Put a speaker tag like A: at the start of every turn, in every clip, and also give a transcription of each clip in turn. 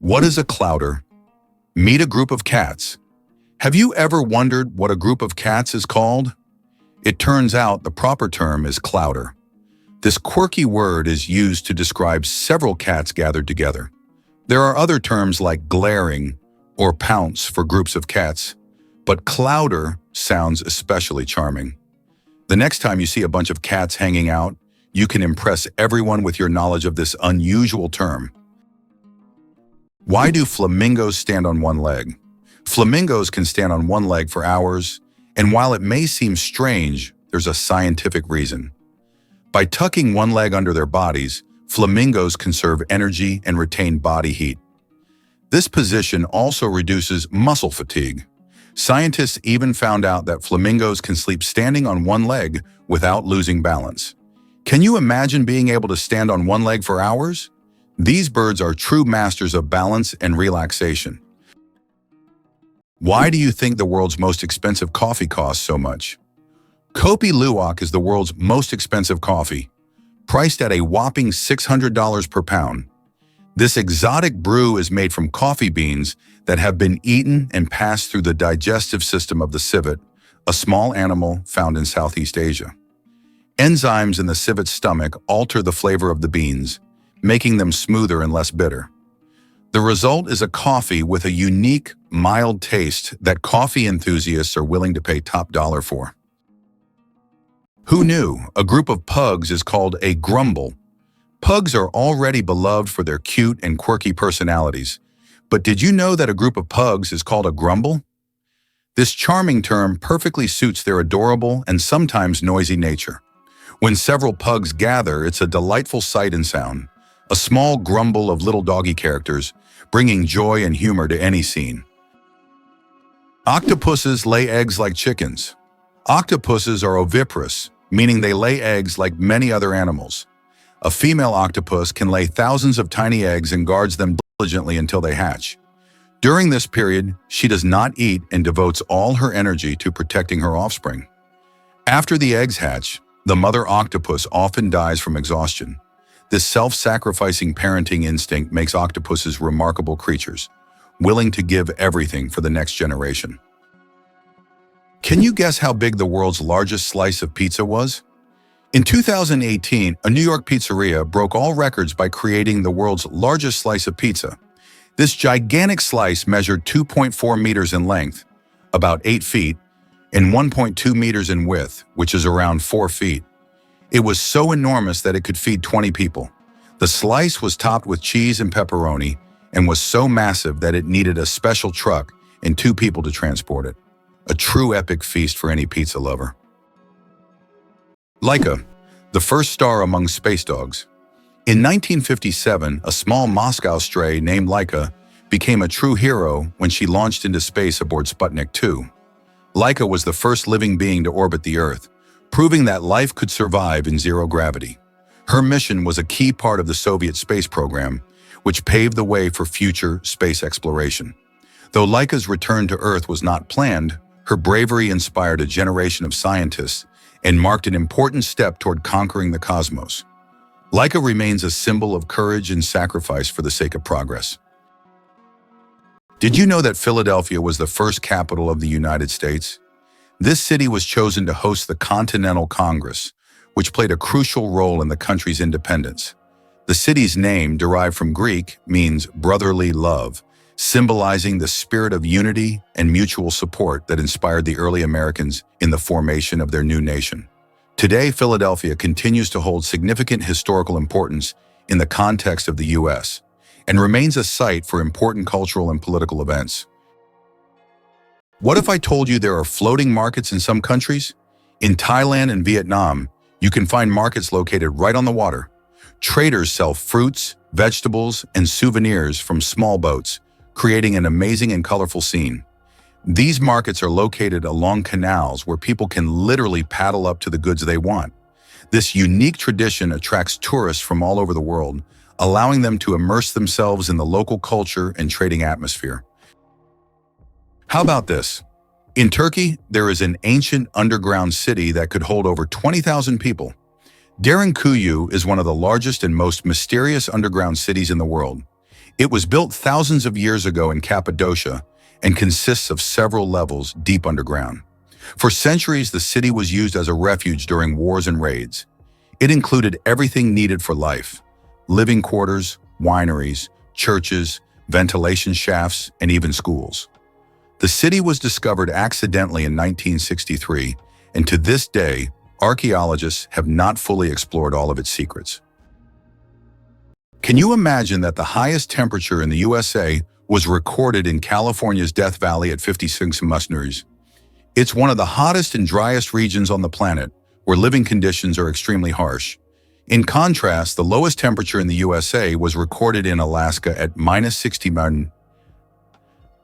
A: What is a clowder? Meet a group of cats. Have you ever wondered what a group of cats is called? It turns out the proper term is clowder. This quirky word is used to describe several cats gathered together. There are other terms like glaring or pounce for groups of cats, but clowder sounds especially charming. The next time you see a bunch of cats hanging out, you can impress everyone with your knowledge of this unusual term. Why do flamingos stand on one leg? Flamingos can stand on one leg for hours, and while it may seem strange, there's a scientific reason. By tucking one leg under their bodies, flamingos conserve energy and retain body heat. This position also reduces muscle fatigue. Scientists even found out that flamingos can sleep standing on one leg without losing balance. Can you imagine being able to stand on one leg for hours? These birds are true masters of balance and relaxation. Why do you think the world's most expensive coffee costs so much? Kopi Luwak is the world's most expensive coffee, priced at a whopping $600 per pound. This exotic brew is made from coffee beans that have been eaten and passed through the digestive system of the civet, a small animal found in Southeast Asia. Enzymes in the civet's stomach alter the flavor of the beans, making them smoother and less bitter. The result is a coffee with a unique, mild taste that coffee enthusiasts are willing to pay top dollar for. Who knew a group of pugs is called a grumble? Pugs are already beloved for their cute and quirky personalities, but did you know that a group of pugs is called a grumble? This charming term perfectly suits their adorable and sometimes noisy nature. When several pugs gather, it's a delightful sight and sound, a small grumble of little doggy characters, bringing joy and humor to any scene. Octopuses lay eggs like chickens. Octopuses are oviparous, meaning they lay eggs like many other animals. A female octopus can lay thousands of tiny eggs and guards them diligently until they hatch. During this period, she does not eat and devotes all her energy to protecting her offspring. After the eggs hatch, the mother octopus often dies from exhaustion. This self-sacrificing parenting instinct makes octopuses remarkable creatures, willing to give everything for the next generation. Can you guess how big the world's largest slice of pizza was? In 2018, a New York pizzeria broke all records by creating the world's largest slice of pizza. This gigantic slice measured 2.4 meters in length, about 8 feet, and 1.2 meters in width, which is around 4 feet. It was so enormous that it could feed 20 people. The slice was topped with cheese and pepperoni and was so massive that it needed a special truck and 2 people to transport it. A true epic feast for any pizza lover. Laika, the first star among space dogs. In 1957, a small Moscow stray named Laika became a true hero when she launched into space aboard Sputnik 2. Laika was the first living being to orbit the Earth, proving that life could survive in zero gravity. Her mission was a key part of the Soviet space program, which paved the way for future space exploration. Though Laika's return to Earth was not planned, her bravery inspired a generation of scientists and marked an important step toward conquering the cosmos. Laika remains a symbol of courage and sacrifice for the sake of progress. Did you know that Philadelphia was the first capital of the United States? This city was chosen to host the Continental Congress, which played a crucial role in the country's independence. The city's name, derived from Greek, means brotherly love, symbolizing the spirit of unity and mutual support that inspired the early Americans in the formation of their new nation. Today, Philadelphia continues to hold significant historical importance in the context of the U.S. and remains a site for important cultural and political events. What if I told you there are floating markets in some countries? In Thailand and Vietnam, you can find markets located right on the water. Traders sell fruits, vegetables, and souvenirs from small boats, creating an amazing and colorful scene. These markets are located along canals where people can literally paddle up to the goods they want. This unique tradition attracts tourists from all over the world, allowing them to immerse themselves in the local culture and trading atmosphere. How about this? In Turkey, there is an ancient underground city that could hold over 20,000 people. Derinkuyu is one of the largest and most mysterious underground cities in the world. It was built thousands of years ago in Cappadocia and consists of several levels deep underground. For centuries, the city was used as a refuge during wars and raids. It included everything needed for life: living quarters, wineries, churches, ventilation shafts, and even schools. The city was discovered accidentally in 1963, and to this day, archaeologists have not fully explored all of its secrets. Can you imagine that the highest temperature in the USA was recorded in California's Death Valley at 56 degrees? It's one of the hottest and driest regions on the planet, where living conditions are extremely harsh. In contrast, the lowest temperature in the USA was recorded in Alaska at -60.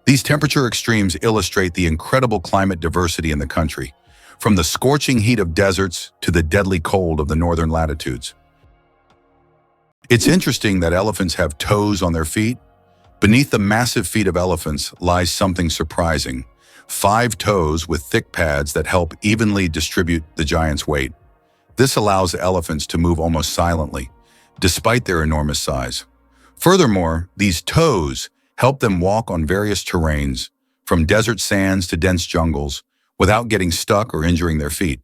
A: These temperature extremes illustrate the incredible climate diversity in the country, from the scorching heat of deserts to the deadly cold of the northern latitudes. It's interesting that elephants have toes on their feet. Beneath the massive feet of elephants lies something surprising: 5 toes with thick pads that help evenly distribute the giant's weight. This allows elephants to move almost silently, despite their enormous size. Furthermore, these toes help them walk on various terrains, from desert sands to dense jungles, without getting stuck or injuring their feet.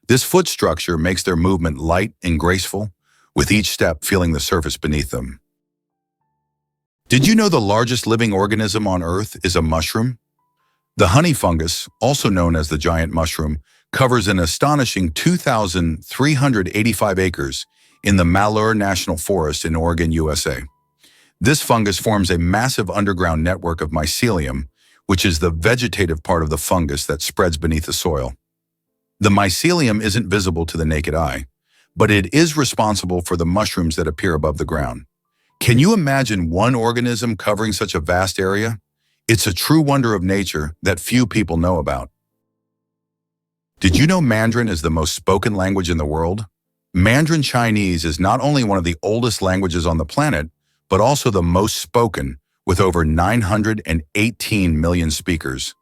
A: This foot structure makes their movement light and graceful, with each step feeling the surface beneath them. Did you know the largest living organism on Earth is a mushroom? The honey fungus, also known as the giant mushroom, covers an astonishing 2,385 acres in the Malheur National Forest in Oregon, USA. This fungus forms a massive underground network of mycelium, which is the vegetative part of the fungus that spreads beneath the soil. The mycelium isn't visible to the naked eye, but it is responsible for the mushrooms that appear above the ground. Can you imagine one organism covering such a vast area? It's a true wonder of nature that few people know about. Did you know Mandarin is the most spoken language in the world? Mandarin Chinese is not only one of the oldest languages on the planet, but also the most spoken, with over 918 million speakers.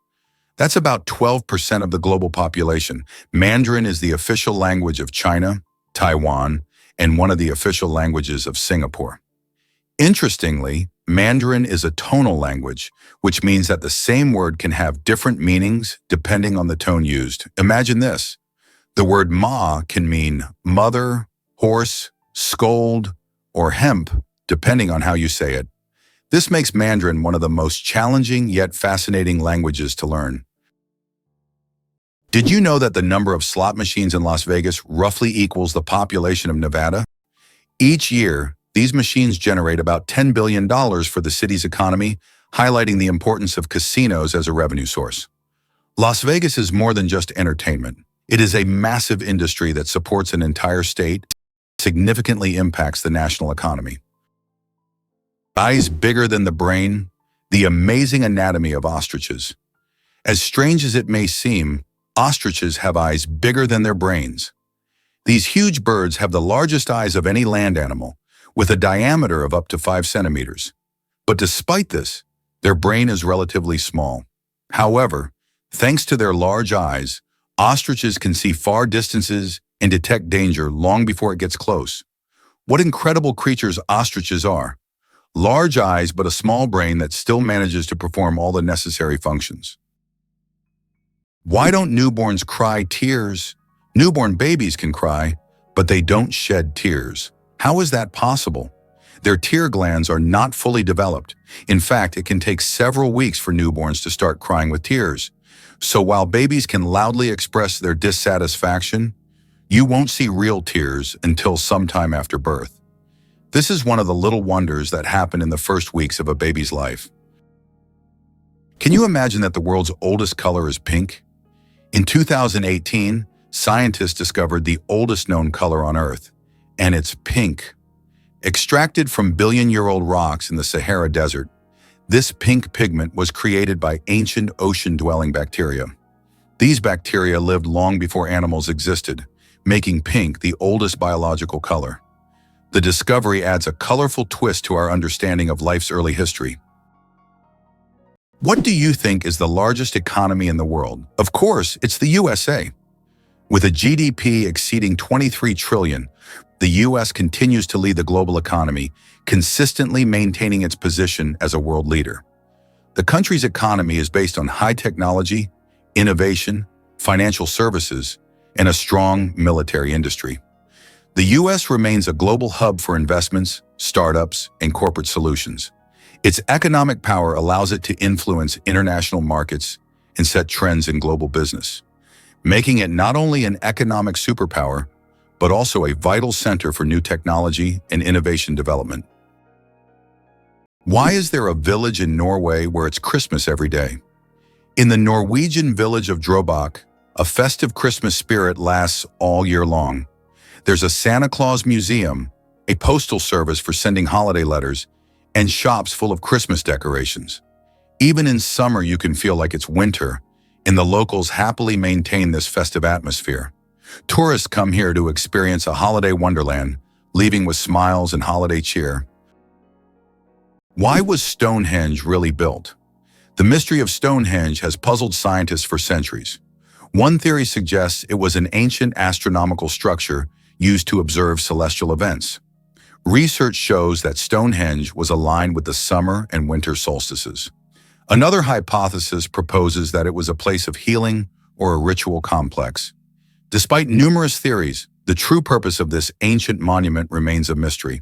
A: That's about 12% of the global population. Mandarin is the official language of China, Taiwan, and one of the official languages of Singapore. Interestingly, Mandarin is a tonal language, which means that the same word can have different meanings depending on the tone used. Imagine this. The word ma can mean mother, horse, scold, or hemp, depending on how you say it. This makes Mandarin one of the most challenging yet fascinating languages to learn. Did you know that the number of slot machines in Las Vegas roughly equals the population of Nevada? Each year, these machines generate about $10 billion for the city's economy, highlighting the importance of casinos as a revenue source. Las Vegas is more than just entertainment. It is a massive industry that supports an entire state, significantly impacts the national economy. Eyes bigger than the brain, the amazing anatomy of ostriches. As strange as it may seem, ostriches have eyes bigger than their brains. These huge birds have the largest eyes of any land animal, with a diameter of up to 5 centimeters. But despite this, their brain is relatively small. However, thanks to their large eyes, ostriches can see far distances and detect danger long before it gets close. What incredible creatures ostriches are! Large eyes but a small brain that still manages to perform all the necessary functions. Why don't newborns cry tears? Newborn babies can cry, but they don't shed tears. How is that possible? Their tear glands are not fully developed. In fact, it can take several weeks for newborns to start crying with tears. So while babies can loudly express their dissatisfaction, you won't see real tears until sometime after birth. This is one of the little wonders that happen in the first weeks of a baby's life. Can you imagine that the world's oldest color is pink? In 2018, scientists discovered the oldest known color on Earth, and it's pink. Extracted from billion-year-old rocks in the Sahara Desert, this pink pigment was created by ancient ocean-dwelling bacteria. These bacteria lived long before animals existed, making pink the oldest biological color. The discovery adds a colorful twist to our understanding of life's early history. What do you think is the largest economy in the world? Of course, it's the USA. With a GDP exceeding $23 trillion, the U.S. continues to lead the global economy, consistently maintaining its position as a world leader. The country's economy is based on high technology, innovation, financial services, and a strong military industry. The U.S. remains a global hub for investments, startups, and corporate solutions. Its economic power allows it to influence international markets and set trends in global business, making it not only an economic superpower, but also a vital center for new technology and innovation development. Why is there a village in Norway where it's Christmas every day? In the Norwegian village of Drøbak, a festive Christmas spirit lasts all year long. There's a Santa Claus museum, a postal service for sending holiday letters, and shops full of Christmas decorations. Even in summer, you can feel like it's winter, and the locals happily maintain this festive atmosphere. Tourists come here to experience a holiday wonderland, leaving with smiles and holiday cheer. Why was Stonehenge really built? The mystery of Stonehenge has puzzled scientists for centuries. One theory suggests it was an ancient astronomical structure used to observe celestial events. Research shows that Stonehenge was aligned with the summer and winter solstices. Another hypothesis proposes that it was a place of healing or a ritual complex. Despite numerous theories, the true purpose of this ancient monument remains a mystery.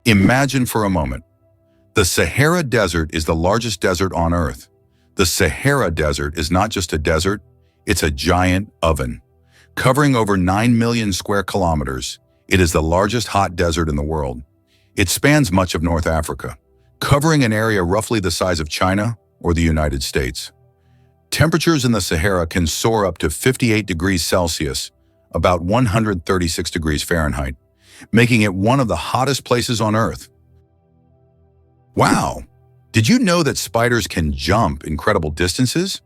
A: Imagine for a moment. The Sahara Desert is the largest desert on Earth. The Sahara Desert is not just a desert, it's a giant oven. Covering over 9 million square kilometers, it is the largest hot desert in the world. It spans much of North Africa, covering an area roughly the size of China or the United States. Temperatures in the Sahara can soar up to 58 degrees Celsius, about 136 degrees Fahrenheit, making it one of the hottest places on Earth. Wow! Did you know that spiders can jump incredible distances?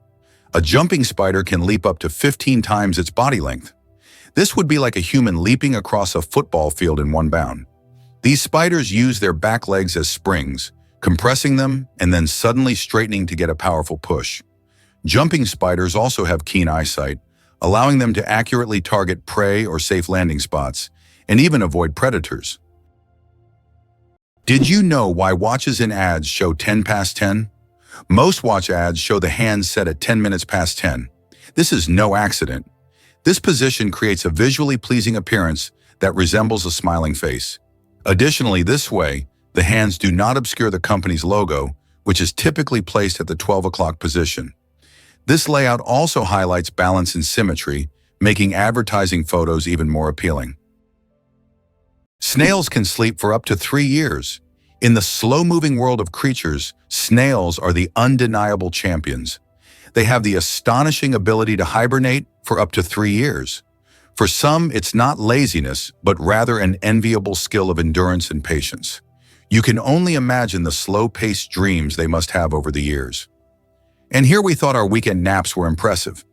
A: A jumping spider can leap up to 15 times its body length. This would be like a human leaping across a football field in one bound. These spiders use their back legs as springs, compressing them and then suddenly straightening to get a powerful push. Jumping spiders also have keen eyesight, allowing them to accurately target prey or safe landing spots, and even avoid predators. Did you know why watches in ads show 10 past 10? Most watch ads show the hands set at 10 minutes past 10. This is no accident. This position creates a visually pleasing appearance that resembles a smiling face. Additionally, this way, the hands do not obscure the company's logo, which is typically placed at the 12 o'clock position. This layout also highlights balance and symmetry, making advertising photos even more appealing. Snails can sleep for up to 3 years. In the slow-moving world of creatures, snails are the undeniable champions. They have the astonishing ability to hibernate for up to 3 years. For some, it's not laziness, but rather an enviable skill of endurance and patience. You can only imagine the slow-paced dreams they must have over the years. And here we thought our weekend naps were impressive.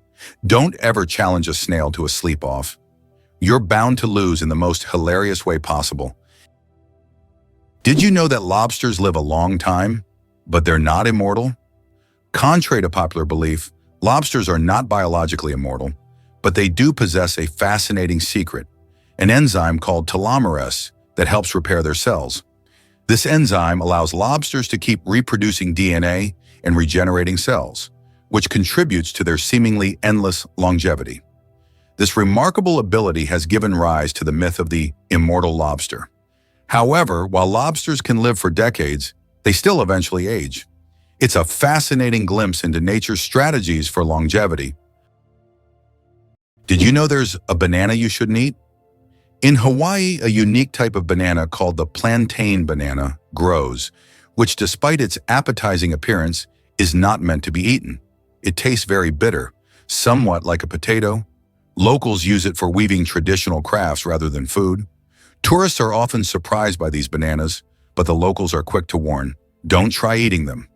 A: Don't ever challenge a snail to a sleep-off. You're bound to lose in the most hilarious way possible. Did you know that lobsters live a long time, but they're not immortal? Contrary to popular belief, lobsters are not biologically immortal, but they do possess a fascinating secret, an enzyme called telomerase that helps repair their cells. This enzyme allows lobsters to keep reproducing DNA and regenerating cells, which contributes to their seemingly endless longevity. This remarkable ability has given rise to the myth of the immortal lobster. However, while lobsters can live for decades, they still eventually age. It's a fascinating glimpse into nature's strategies for longevity. Did you know there's a banana you shouldn't eat? In Hawaii, a unique type of banana called the plantain banana grows, which despite its appetizing appearance, is not meant to be eaten. It tastes very bitter, somewhat like a potato. Locals use it for weaving traditional crafts rather than food. Tourists are often surprised by these bananas, but the locals are quick to warn, don't try eating them.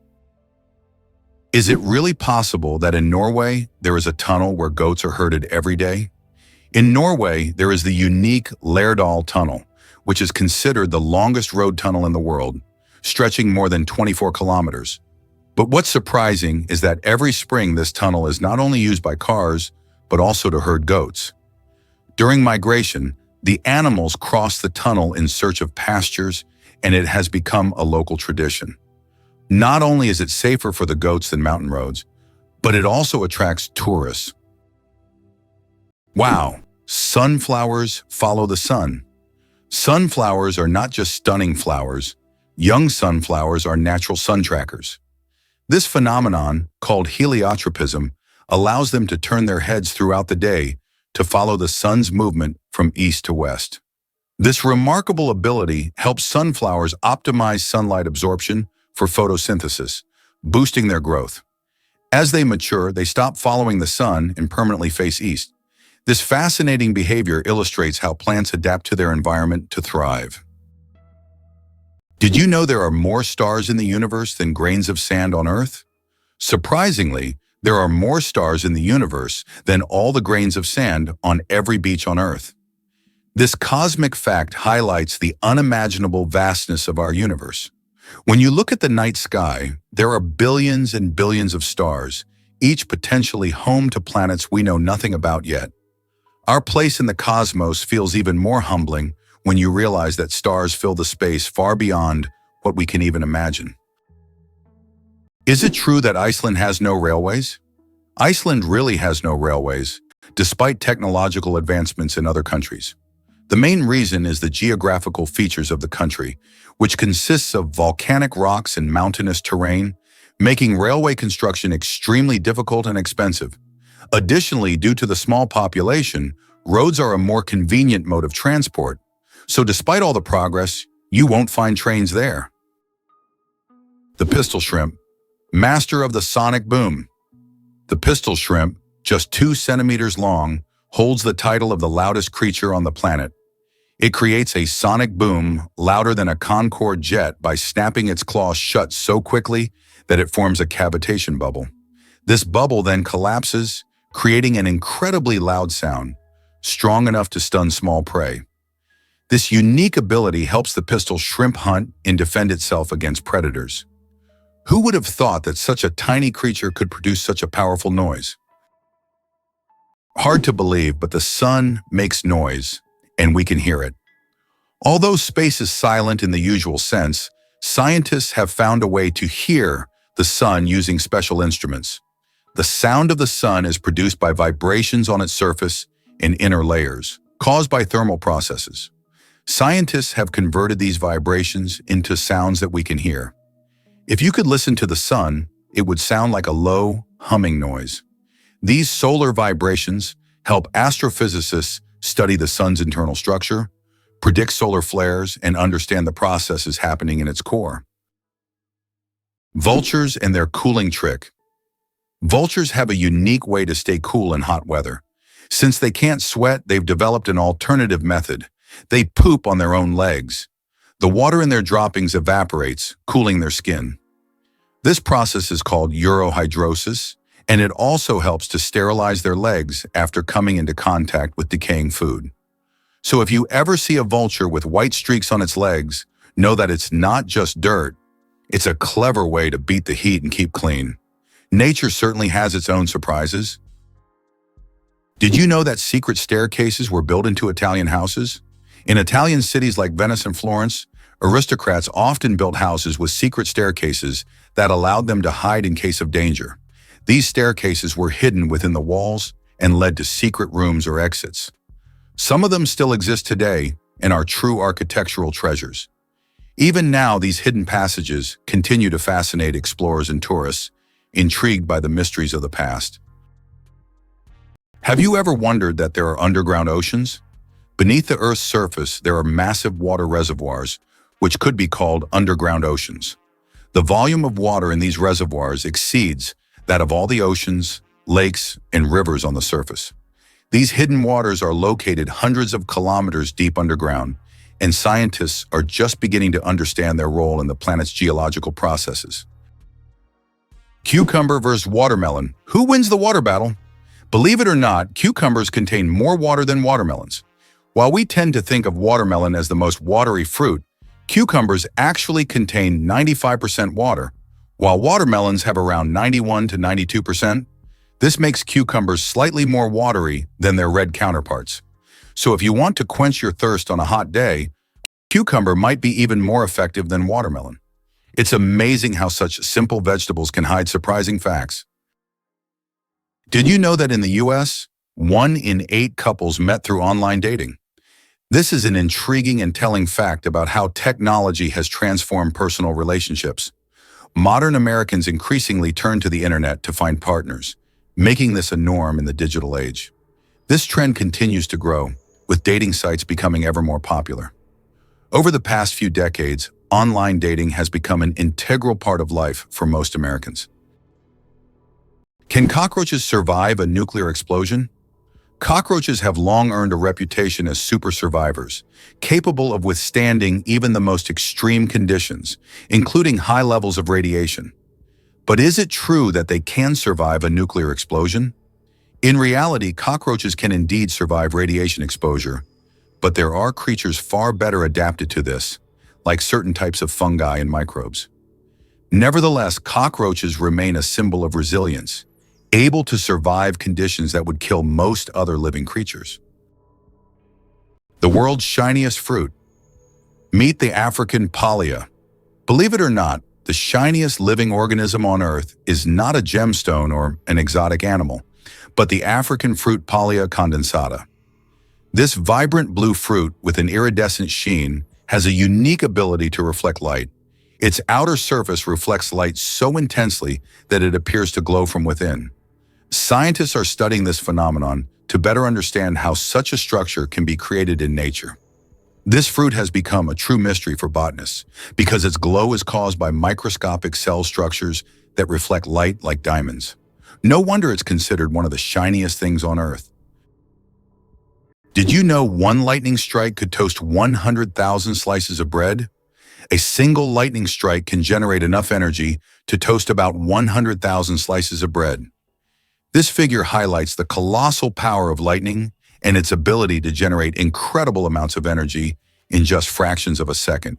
A: Is it really possible that in Norway there is a tunnel where goats are herded every day? In Norway, there is the unique Lærdal Tunnel, which is considered the longest road tunnel in the world, stretching more than 24 kilometers. But what's surprising is that every spring this tunnel is not only used by cars, but also to herd goats. During migration, The animals cross the tunnel in search of pastures, and it has become a local tradition. Not only is it safer for the goats than mountain roads, but it also attracts tourists. Wow, sunflowers follow the sun. Sunflowers are not just stunning flowers. Young sunflowers are natural sun trackers. This phenomenon, called heliotropism, allows them to turn their heads throughout the day to follow the sun's movement from east to west. This remarkable ability helps sunflowers optimize sunlight absorption for photosynthesis, boosting their growth. As they mature, they stop following the sun and permanently face east. This fascinating behavior illustrates how plants adapt to their environment to thrive. Did you know there are more stars in the universe than grains of sand on Earth? Surprisingly, there are more stars in the universe than all the grains of sand on every beach on Earth. This cosmic fact highlights the unimaginable vastness of our universe. When you look at the night sky, there are billions and billions of stars, each potentially home to planets we know nothing about yet. Our place in the cosmos feels even more humbling when you realize that stars fill the space far beyond what we can even imagine. Is it true that Iceland has no railways? Iceland really has no railways, despite technological advancements in other countries. The main reason is the geographical features of the country, which consists of volcanic rocks and mountainous terrain, making railway construction extremely difficult and expensive. Additionally, due to the small population, roads are a more convenient mode of transport. So despite all the progress, you won't find trains there. The pistol shrimp, master of the sonic boom. The pistol shrimp, just 2 centimeters long, holds the title of the loudest creature on the planet. It creates a sonic boom louder than a Concorde jet by snapping its claws shut so quickly that it forms a cavitation bubble. This bubble then collapses, creating an incredibly loud sound, strong enough to stun small prey. This unique ability helps the pistol shrimp hunt and defend itself against predators. Who would have thought that such a tiny creature could produce such a powerful noise? Hard to believe, but the sun makes noise, and we can hear it. Although space is silent in the usual sense, scientists have found a way to hear the sun using special instruments. The sound of the sun is produced by vibrations on its surface and inner layers, caused by thermal processes. Scientists have converted these vibrations into sounds that we can hear. If you could listen to the sun, it would sound like a low, humming noise. These solar vibrations help astrophysicists study the sun's internal structure, predict solar flares, and understand the processes happening in its core. Vultures and their cooling trick. Vultures have a unique way to stay cool in hot weather. Since they can't sweat, they've developed an alternative method. They poop on their own legs. The water in their droppings evaporates, cooling their skin. This process is called urohydrosis, and it also helps to sterilize their legs after coming into contact with decaying food. So if you ever see a vulture with white streaks on its legs, know that it's not just dirt. It's a clever way to beat the heat and keep clean. Nature certainly has its own surprises. Did you know that secret staircases were built into Italian houses? In Italian cities like Venice and Florence, aristocrats often built houses with secret staircases that allowed them to hide in case of danger. These staircases were hidden within the walls and led to secret rooms or exits. Some of them still exist today and are true architectural treasures. Even now, these hidden passages continue to fascinate explorers and tourists, intrigued by the mysteries of the past. Have you ever wondered that there are underground oceans? Beneath the Earth's surface, there are massive water reservoirs, which could be called underground oceans. The volume of water in these reservoirs exceeds that of all the oceans, lakes, and rivers on the surface. These hidden waters are located hundreds of kilometers deep underground, and scientists are just beginning to understand their role in the planet's geological processes. Cucumber versus watermelon. Who wins the water battle? Believe it or not, cucumbers contain more water than watermelons. While we tend to think of watermelon as the most watery fruit, cucumbers actually contain 95% water, while watermelons have around 91 to 92%. This makes cucumbers slightly more watery than their red counterparts. So if you want to quench your thirst on a hot day, cucumber might be even more effective than watermelon. It's amazing how such simple vegetables can hide surprising facts. Did you know that in the US, 1 in 8 couples met through online dating? This is an intriguing and telling fact about how technology has transformed personal relationships. Modern Americans increasingly turn to the internet to find partners, making this a norm in the digital age. This trend continues to grow, with dating sites becoming ever more popular. Over the past few decades, online dating has become an integral part of life for most Americans. Can cockroaches survive a nuclear explosion? Cockroaches have long earned a reputation as super survivors, capable of withstanding even the most extreme conditions, including high levels of radiation. But is it true that they can survive a nuclear explosion? In reality, cockroaches can indeed survive radiation exposure, but there are creatures far better adapted to this, like certain types of fungi and microbes. Nevertheless, cockroaches remain a symbol of resilience, able to survive conditions that would kill most other living creatures. The world's shiniest fruit. Meet the African palea. Believe it or not, the shiniest living organism on Earth is not a gemstone or an exotic animal, but the African fruit Palea condensata. This vibrant blue fruit with an iridescent sheen has a unique ability to reflect light. Its outer surface reflects light so intensely that it appears to glow from within. Scientists are studying this phenomenon to better understand how such a structure can be created in nature. This fruit has become a true mystery for botanists because its glow is caused by microscopic cell structures that reflect light like diamonds. No wonder it's considered one of the shiniest things on Earth. Did you know one lightning strike could toast 100,000 slices of bread? A single lightning strike can generate enough energy to toast about 100,000 slices of bread. This figure highlights the colossal power of lightning and its ability to generate incredible amounts of energy in just fractions of a second.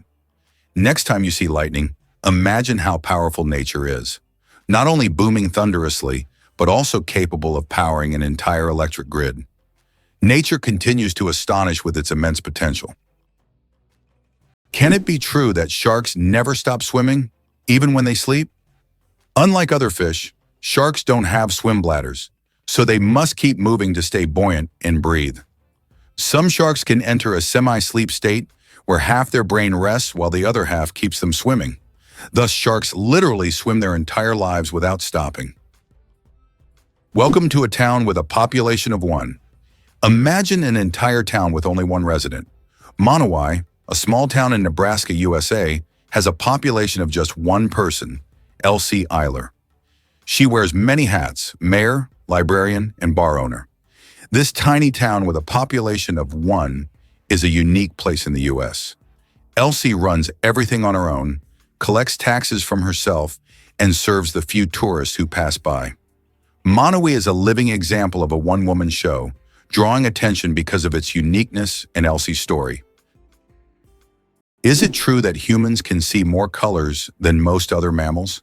A: Next time you see lightning, imagine how powerful nature is, not only booming thunderously, but also capable of powering an entire electric grid. Nature continues to astonish with its immense potential. Can it be true that sharks never stop swimming, even when they sleep? Unlike other fish, sharks don't have swim bladders, so they must keep moving to stay buoyant and breathe. Some sharks can enter a semi-sleep state where half their brain rests while the other half keeps them swimming. Thus, sharks literally swim their entire lives without stopping. Welcome to a town with a population of 1. Imagine an entire town with only 1 resident. Monowai, a small town in Nebraska, USA, has a population of just 1 person, Elsie Eiler. She wears many hats: mayor, librarian, and bar owner. This tiny town with a population of 1 is a unique place in the U.S. Elsie runs everything on her own, collects taxes from herself, and serves the few tourists who pass by. Monowai is a living example of a one-woman show, drawing attention because of its uniqueness and Elsie's story. Is it true that humans can see more colors than most other mammals?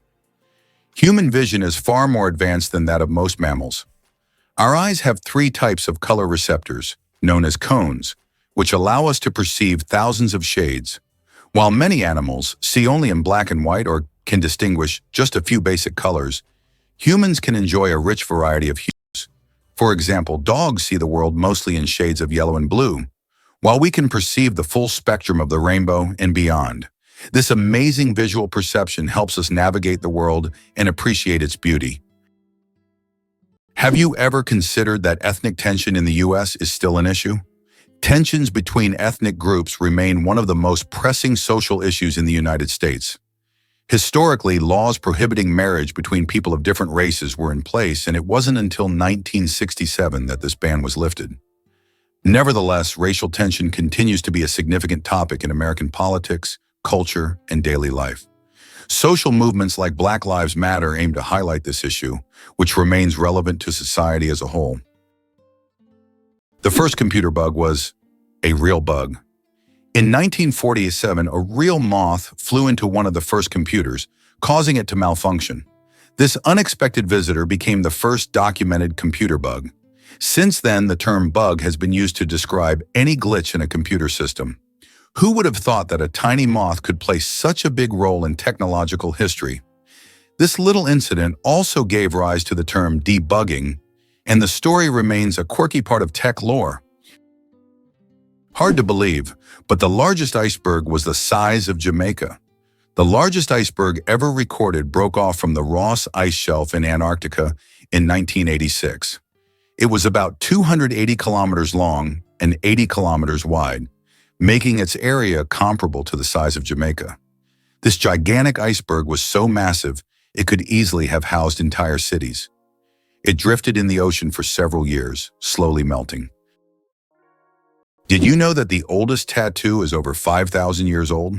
A: Human vision is far more advanced than that of most mammals. Our eyes have 3 types of color receptors, known as cones, which allow us to perceive thousands of shades. While many animals see only in black and white or can distinguish just a few basic colors, humans can enjoy a rich variety of hues. For example, dogs see the world mostly in shades of yellow and blue, while we can perceive the full spectrum of the rainbow and beyond. This amazing visual perception helps us navigate the world and appreciate its beauty. Have you ever considered that ethnic tension in the U.S. is still an issue? Tensions between ethnic groups remain one of the most pressing social issues in the United States. Historically, laws prohibiting marriage between people of different races were in place, and it wasn't until 1967 that this ban was lifted. Nevertheless, racial tension continues to be a significant topic in American politics, culture, and daily life. Social movements like Black Lives Matter aim to highlight this issue, which remains relevant to society as a whole. The first computer bug was a real bug. In 1947, a real moth flew into one of the first computers, causing it to malfunction. This unexpected visitor became the first documented computer bug. Since then, the term bug has been used to describe any glitch in a computer system. Who would have thought that a tiny moth could play such a big role in technological history? This little incident also gave rise to the term debugging, and the story remains a quirky part of tech lore. Hard to believe, but the largest iceberg was the size of Jamaica. The largest iceberg ever recorded broke off from the Ross Ice Shelf in Antarctica in 1986. It was about 280 kilometers long and 80 kilometers wide, making its area comparable to the size of Jamaica. This gigantic iceberg was so massive it could easily have housed entire cities. It drifted in the ocean for several years, slowly melting. Did you know that the oldest tattoo is over 5,000 years old?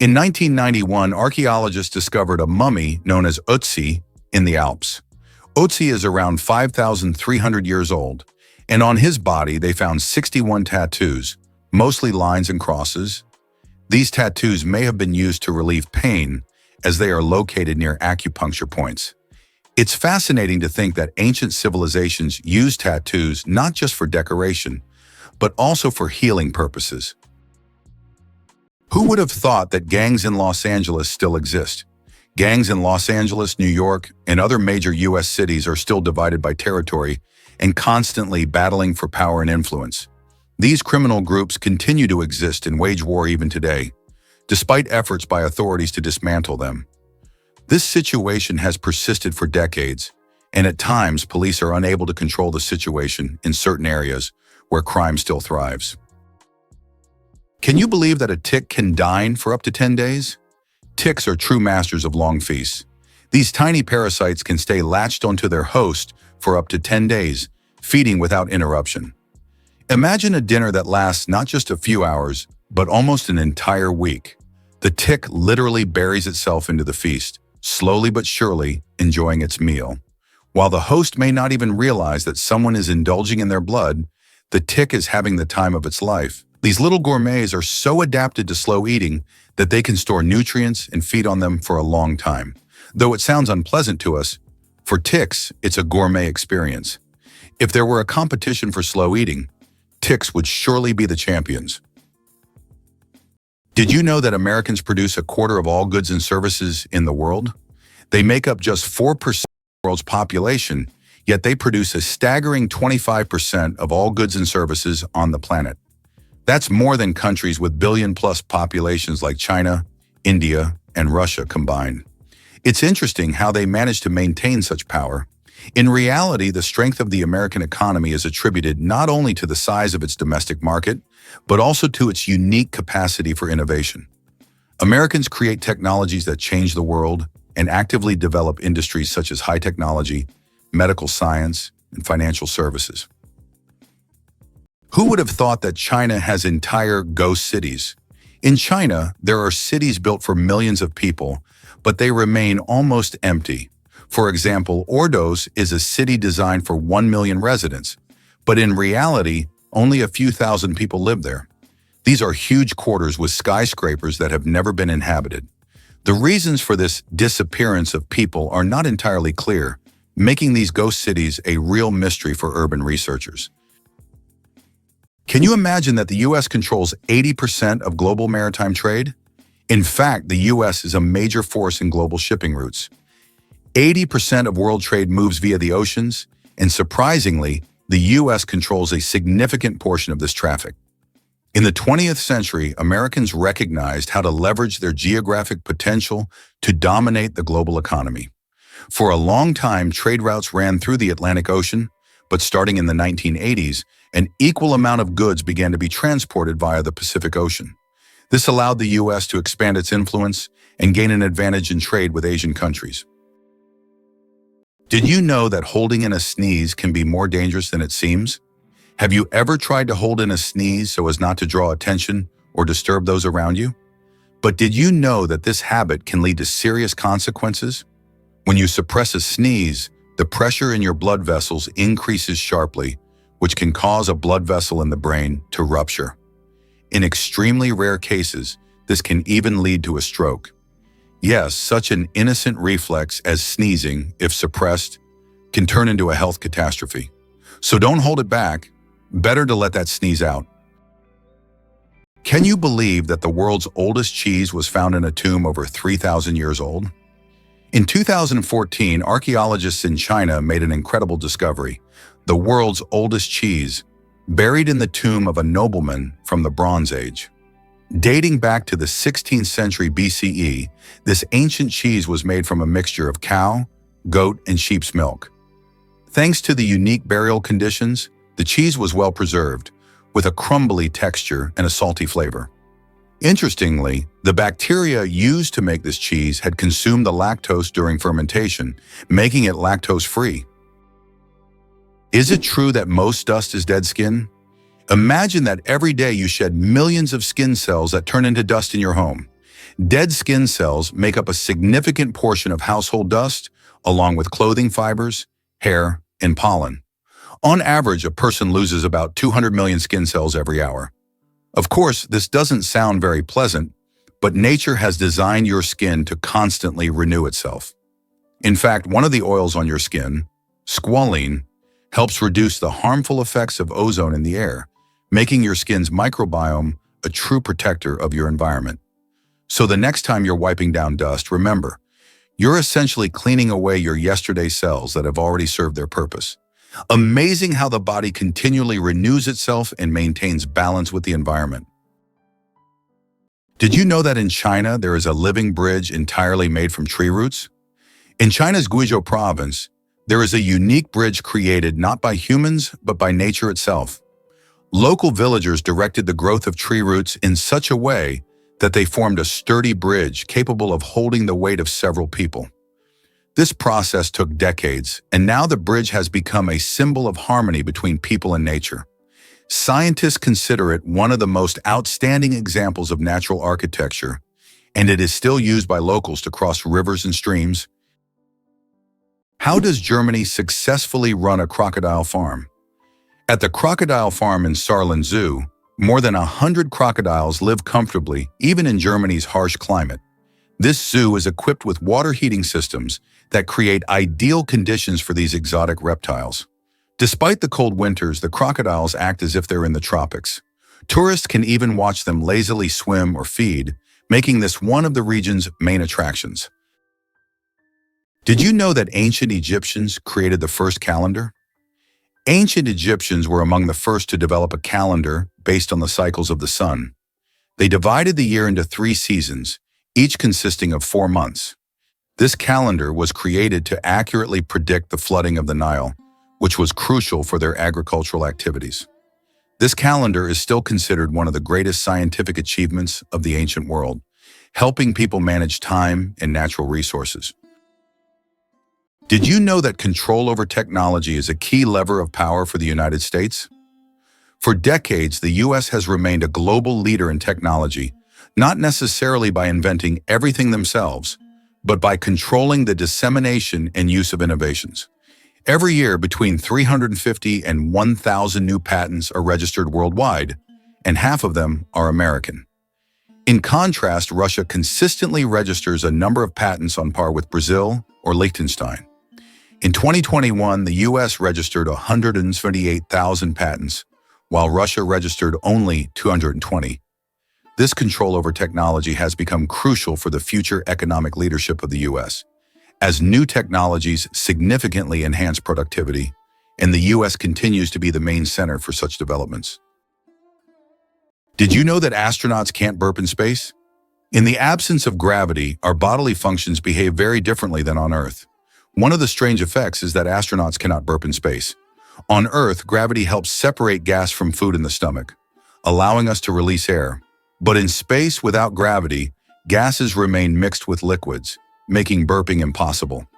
A: In 1991, archaeologists discovered a mummy known as Ötzi in the Alps. Ötzi is around 5,300 years old, and on his body they found 61 tattoos, mostly lines and crosses. These tattoos may have been used to relieve pain, as they are located near acupuncture points. It's fascinating to think that ancient civilizations used tattoos not just for decoration, but also for healing purposes. Who would have thought that gangs in Los Angeles still exist? Gangs in Los Angeles, New York, and other major U.S. cities are still divided by territory and constantly battling for power and influence. These criminal groups continue to exist and wage war even today, despite efforts by authorities to dismantle them. This situation has persisted for decades, and at times police are unable to control the situation in certain areas where crime still thrives. Can you believe that a tick can dine for up to 10 days? Ticks are true masters of long feasts. These tiny parasites can stay latched onto their host for up to 10 days, feeding without interruption. Imagine a dinner that lasts not just a few hours, but almost an entire week. The tick literally buries itself into the feast, slowly but surely enjoying its meal. While the host may not even realize that someone is indulging in their blood, the tick is having the time of its life. These little gourmets are so adapted to slow eating that they can store nutrients and feed on them for a long time. Though it sounds unpleasant to us, for ticks, it's a gourmet experience. If there were a competition for slow eating, ticks would surely be the champions. Did you know that Americans produce a quarter of all goods and services in the world? They make up just 4% of the world's population, yet they produce a staggering 25% of all goods and services on the planet. That's more than countries with billion-plus populations like China, India, and Russia combined. It's interesting how they manage to maintain such power. In reality, the strength of the American economy is attributed not only to the size of its domestic market, but also to its unique capacity for innovation. Americans create technologies that change the world and actively develop industries such as high technology, medical science, and financial services. Who would have thought that China has entire ghost cities? In China, there are cities built for millions of people, but they remain almost empty. For example, Ordos is a city designed for 1 million residents, but in reality, only a few thousand people live there. These are huge quarters with skyscrapers that have never been inhabited. The reasons for this disappearance of people are not entirely clear, making these ghost cities a real mystery for urban researchers. Can you imagine that the U.S. controls 80% of global maritime trade? In fact, the U.S. is a major force in global shipping routes. 80% of world trade moves via the oceans, and surprisingly, the U.S. controls a significant portion of this traffic. In the 20th century, Americans recognized how to leverage their geographic potential to dominate the global economy. For a long time, trade routes ran through the Atlantic Ocean, but starting in the 1980s, an equal amount of goods began to be transported via the Pacific Ocean. This allowed the U.S. to expand its influence and gain an advantage in trade with Asian countries. Did you know that holding in a sneeze can be more dangerous than it seems? Have you ever tried to hold in a sneeze so as not to draw attention or disturb those around you? But did you know that this habit can lead to serious consequences? When you suppress a sneeze, the pressure in your blood vessels increases sharply, which can cause a blood vessel in the brain to rupture. In extremely rare cases, this can even lead to a stroke. Yes, such an innocent reflex as sneezing, if suppressed, can turn into a health catastrophe. So don't hold it back. Better to let that sneeze out. Can you believe that the world's oldest cheese was found in a tomb over 3,000 years old? In 2014, archaeologists in China made an incredible discovery: the world's oldest cheese, buried in the tomb of a nobleman from the Bronze Age. Dating back to the 16th century BCE, this ancient cheese was made from a mixture of cow, goat, and sheep's milk. Thanks to the unique burial conditions, the cheese was well preserved, with a crumbly texture and a salty flavor. Interestingly, the bacteria used to make this cheese had consumed the lactose during fermentation, making it lactose-free. Is it true that most dust is dead skin? Imagine that every day you shed millions of skin cells that turn into dust in your home. Dead skin cells make up a significant portion of household dust, along with clothing fibers, hair, and pollen. On average, a person loses about 200 million skin cells every hour. Of course, this doesn't sound very pleasant, but nature has designed your skin to constantly renew itself. In fact, one of the oils on your skin, squalene, helps reduce the harmful effects of ozone in the air, making your skin's microbiome a true protector of your environment. So the next time you're wiping down dust, remember, you're essentially cleaning away your yesterday's cells that have already served their purpose. Amazing how the body continually renews itself and maintains balance with the environment. Did you know that in China there is a living bridge entirely made from tree roots? In China's Guizhou province, there is a unique bridge created not by humans but by nature itself. Local villagers directed the growth of tree roots in such a way that they formed a sturdy bridge capable of holding the weight of several people. This process took decades, and now the bridge has become a symbol of harmony between people and nature. Scientists consider it one of the most outstanding examples of natural architecture, and it is still used by locals to cross rivers and streams. How does Germany successfully run a crocodile farm? At the crocodile farm in Saarland Zoo, more than 100 crocodiles live comfortably, even in Germany's harsh climate. This zoo is equipped with water heating systems that create ideal conditions for these exotic reptiles. Despite the cold winters, the crocodiles act as if they're in the tropics. Tourists can even watch them lazily swim or feed, making this one of the region's main attractions. Did you know that ancient Egyptians created the first calendar? Ancient Egyptians were among the first to develop a calendar based on the cycles of the sun. They divided the year into 3 seasons, each consisting of 4 months. This calendar was created to accurately predict the flooding of the Nile, which was crucial for their agricultural activities. This calendar is still considered one of the greatest scientific achievements of the ancient world, helping people manage time and natural resources. Did you know that control over technology is a key lever of power for the United States? For decades, the U.S. has remained a global leader in technology, not necessarily by inventing everything themselves, but by controlling the dissemination and use of innovations. Every year, between 350 and 1,000 new patents are registered worldwide, and half of them are American. In contrast, Russia consistently registers a number of patents on par with Brazil or Liechtenstein. In 2021, the U.S. registered 178,000 patents, while Russia registered only 220. This control over technology has become crucial for the future economic leadership of the U.S., as new technologies significantly enhance productivity, and the U.S. continues to be the main center for such developments. Did you know that astronauts can't burp in space? In the absence of gravity, our bodily functions behave very differently than on Earth. One of the strange effects is that astronauts cannot burp in space. On Earth, gravity helps separate gas from food in the stomach, allowing us to release air. But in space without gravity, gases remain mixed with liquids, making burping impossible.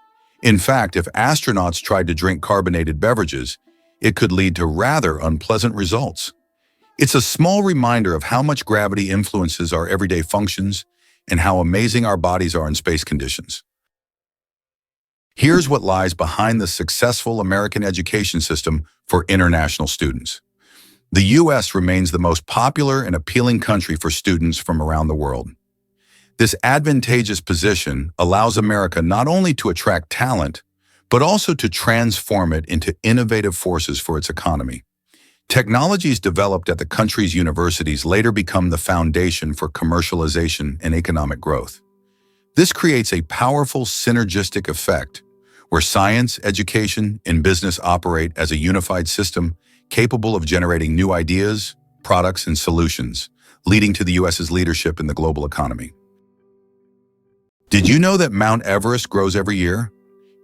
A: In fact, if astronauts tried to drink carbonated beverages, it could lead to rather unpleasant results. It's a small reminder of how much gravity influences our everyday functions and how amazing our bodies are in space conditions. Here's what lies behind the successful American education system for international students. The U.S. remains the most popular and appealing country for students from around the world. This advantageous position allows America not only to attract talent, but also to transform it into innovative forces for its economy. Technologies developed at the country's universities later become the foundation for commercialization and economic growth. This creates a powerful synergistic effect where science, education, and business operate as a unified system capable of generating new ideas, products, and solutions, leading to the U.S.'s leadership in the global economy. Did you know that Mount Everest grows every year?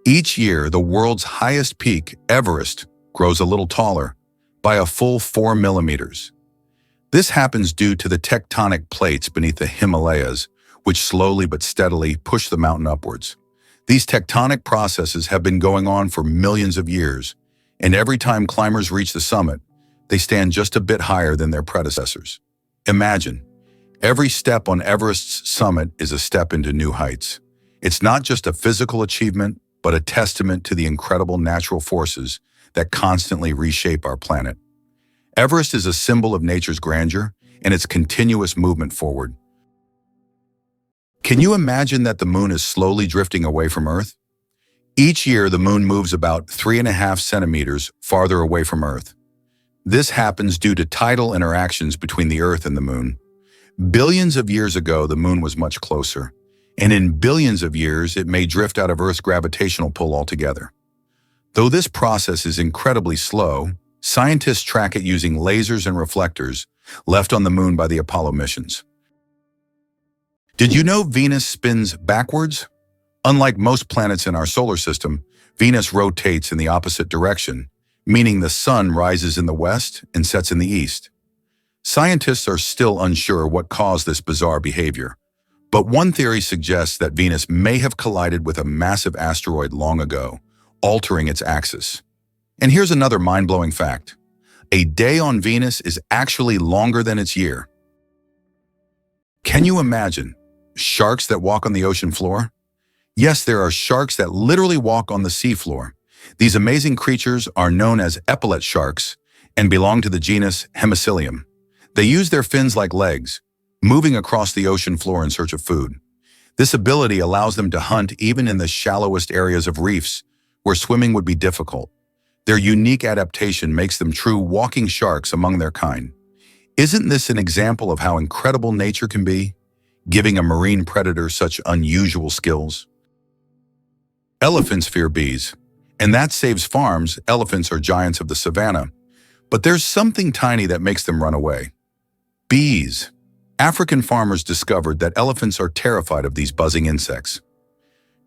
A: Each year, the world's highest peak, Everest, grows a little taller, by a full 4 millimeters. This happens due to the tectonic plates beneath the Himalayas, which slowly but steadily push the mountain upwards. These tectonic processes have been going on for millions of years, and every time climbers reach the summit, they stand just a bit higher than their predecessors. Imagine, every step on Everest's summit is a step into new heights. It's not just a physical achievement, but a testament to the incredible natural forces that constantly reshape our planet. Everest is a symbol of nature's grandeur and its continuous movement forward. Can you imagine that the moon is slowly drifting away from Earth? Each year, the moon moves about 3.5 centimeters farther away from Earth. This happens due to tidal interactions between the Earth and the moon. Billions of years ago, the moon was much closer, and in billions of years, it may drift out of Earth's gravitational pull altogether. Though this process is incredibly slow, scientists track it using lasers and reflectors left on the moon by the Apollo missions. Did you know Venus spins backwards? Unlike most planets in our solar system, Venus rotates in the opposite direction, meaning the sun rises in the west and sets in the east. Scientists are still unsure what caused this bizarre behavior, but one theory suggests that Venus may have collided with a massive asteroid long ago, altering its axis. And here's another mind-blowing fact. A day on Venus is actually longer than its year. Can you imagine sharks that walk on the ocean floor? Yes, there are sharks that literally walk on the seafloor. These amazing creatures are known as epaulet sharks and belong to the genus Hemicillium. They use their fins like legs, moving across the ocean floor in search of food. This ability allows them to hunt even in the shallowest areas of reefs, where swimming would be difficult. Their unique adaptation makes them true walking sharks among their kind. Isn't this an example of how incredible nature can be, giving a marine predator such unusual skills? Elephants fear bees, and that saves farms. Elephants are giants of the savannah, but there's something tiny that makes them run away. Bees. African farmers discovered that elephants are terrified of these buzzing insects.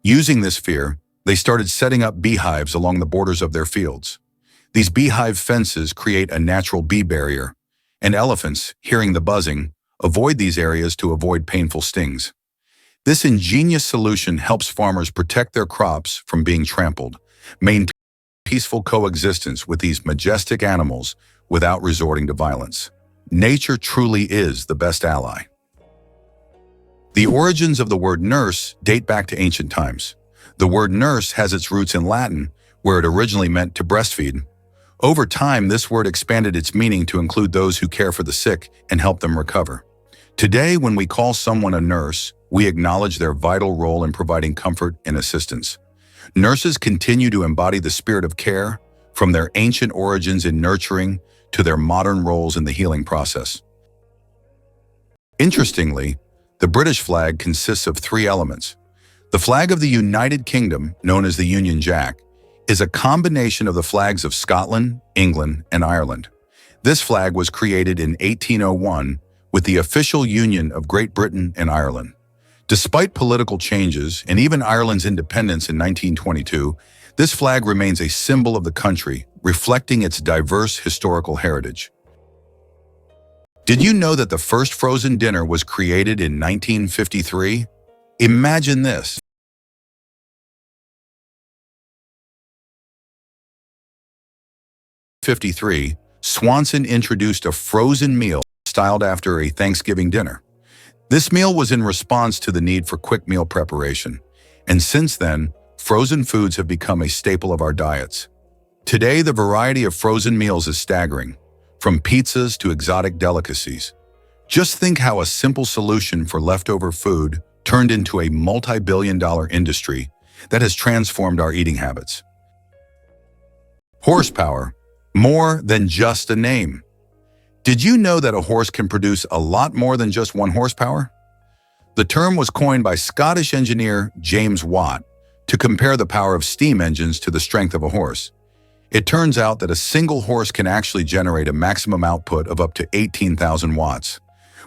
A: Using this fear, they started setting up beehives along the borders of their fields. These beehive fences create a natural bee barrier, and elephants, hearing the buzzing, avoid these areas to avoid painful stings. This ingenious solution helps farmers protect their crops from being trampled, maintain peaceful coexistence with these majestic animals without resorting to violence. Nature truly is the best ally. The origins of the word nurse date back to ancient times. The word nurse has its roots in Latin, where it originally meant to breastfeed. Over time, this word expanded its meaning to include those who care for the sick and help them recover. Today, when we call someone a nurse, we acknowledge their vital role in providing comfort and assistance. Nurses continue to embody the spirit of care, from their ancient origins in nurturing to their modern roles in the healing process. Interestingly, the British flag consists of 3 elements. The flag of the United Kingdom, known as the Union Jack, is a combination of the flags of Scotland, England, and Ireland. This flag was created in 1801 with the official union of Great Britain and Ireland. Despite political changes and even Ireland's independence in 1922, this flag remains a symbol of the country, reflecting its diverse historical heritage. Did you know that the first frozen dinner was created in 1953? Imagine this. 1953, Swanson introduced a frozen meal styled after a Thanksgiving dinner. This meal was in response to the need for quick meal preparation, and since then, frozen foods have become a staple of our diets. Today, the variety of frozen meals is staggering, from pizzas to exotic delicacies. Just think how a simple solution for leftover food turned into a multi-billion-dollar industry that has transformed our eating habits. Horsepower, more than just a name. Did you know that a horse can produce a lot more than just 1 horsepower? The term was coined by Scottish engineer James Watt to compare the power of steam engines to the strength of a horse. It turns out that a single horse can actually generate a maximum output of up to 18,000 watts,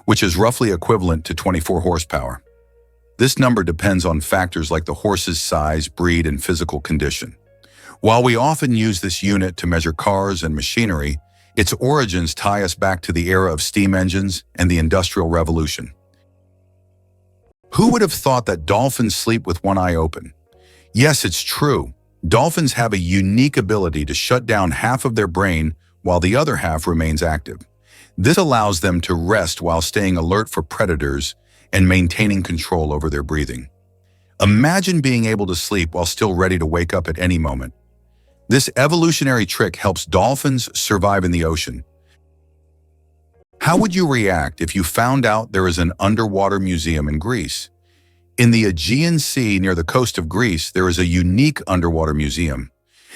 A: which is roughly equivalent to 24 horsepower. This number depends on factors like the horse's size, breed, and physical condition. While we often use this unit to measure cars and machinery, its origins tie us back to the era of steam engines and the Industrial Revolution. Who would have thought that dolphins sleep with one eye open? Yes, it's true. Dolphins have a unique ability to shut down half of their brain while the other half remains active. This allows them to rest while staying alert for predators and maintaining control over their breathing. Imagine being able to sleep while still ready to wake up at any moment. This evolutionary trick helps dolphins survive in the ocean. How would you react if you found out there is an underwater museum in Greece? In the Aegean Sea near the coast of Greece, there is a unique underwater museum.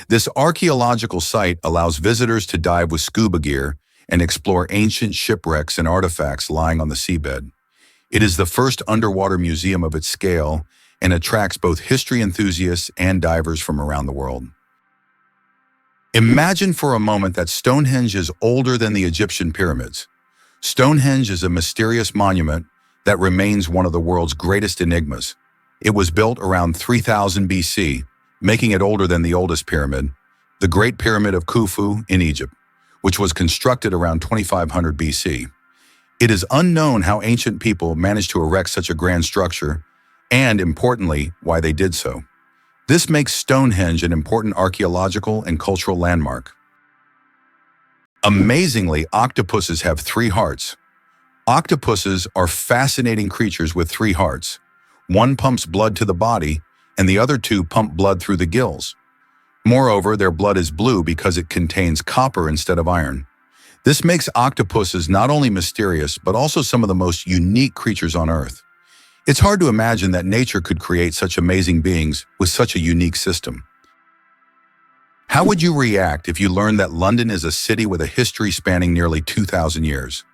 A: This archaeological site allows visitors to dive with scuba gear and explore ancient shipwrecks and artifacts lying on the seabed. It is the first underwater museum of its scale and attracts both history enthusiasts and divers from around the world. Imagine for a moment that Stonehenge is older than the Egyptian pyramids. Stonehenge is a mysterious monument that remains one of the world's greatest enigmas. It was built around 3000 BC, making it older than the oldest pyramid, the Great Pyramid of Khufu in Egypt, which was constructed around 2500 BC. It is unknown how ancient people managed to erect such a grand structure, and importantly, why they did so. This makes Stonehenge an important archaeological and cultural landmark. Amazingly, octopuses have 3 hearts. Octopuses are fascinating creatures with 3 hearts. One pumps blood to the body, and the other 2 pump blood through the gills. Moreover, their blood is blue because it contains copper instead of iron. This makes octopuses not only mysterious, but also some of the most unique creatures on Earth. It's hard to imagine that nature could create such amazing beings with such a unique system. How would you react if you learned that London is a city with a history spanning nearly 2,000 years?